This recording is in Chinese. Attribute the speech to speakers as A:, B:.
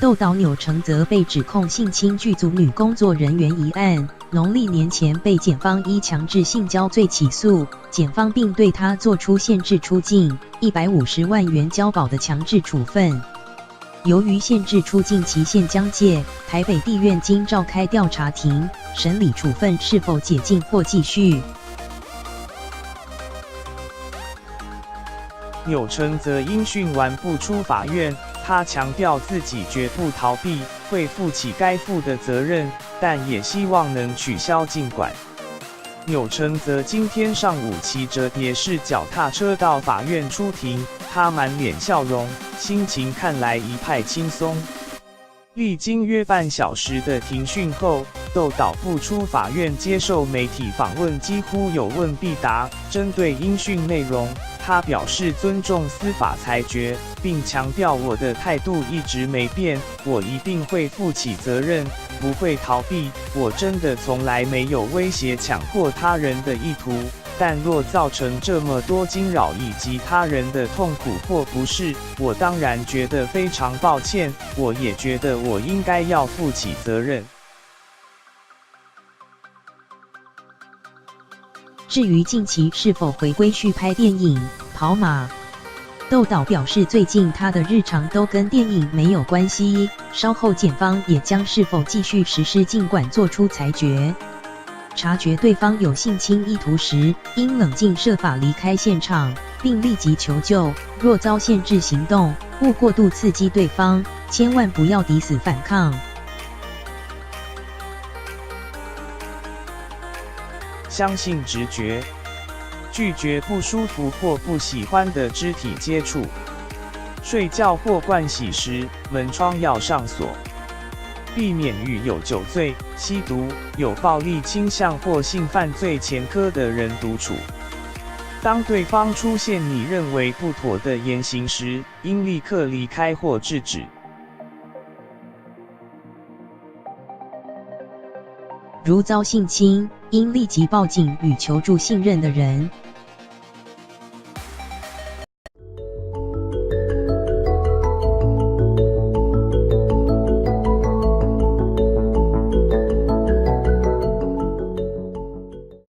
A: 豆岛钮承泽被指控性侵剧组女工作人员一案，农历年前被检方依强制性交罪起诉，检方并对他作出限制出境、150万元交保的强制处分。由于限制出境期限将届，台北地院经召开调查庭审理处分是否解禁或继续。
B: 钮承泽因讯完不出法院，他强调自己绝不逃避，会负起该负的责任，但也希望能取消禁管。钮承泽今天上午骑着蝶式脚踏车到法院出庭，他满脸笑容，心情看来一派轻松。历经约半小时的庭讯后，豆岛不出法院接受媒体访问，几乎有问必答。针对音讯内容，他表示尊重司法裁决，并强调我的态度一直没变，我一定会负起责任，不会逃避，我真的从来没有威胁强迫他人的意图。但若造成这么多惊扰以及他人的痛苦或不适，我当然觉得非常抱歉，我也觉得我应该要负起责任。
A: 至于近期是否回归续拍电影《跑马》，豆岛表示最近他的日常都跟电影没有关系，稍后检方也将是否继续实施禁管做出裁决。察觉对方有性侵意图时，应冷静设法离开现场，并立即求救。若遭限制行动，勿过度刺激对方，千万不要抵死反抗。
B: 相信直觉，拒绝不舒服或不喜欢的肢体接触。睡觉或盥洗时，门窗要上锁。避免与有酒醉、吸毒、有暴力倾向或性犯罪前科的人独处。当对方出现你认为不妥的言行时，应立刻离开或制止。
A: 如遭性侵，应立即报警与求助信任的人。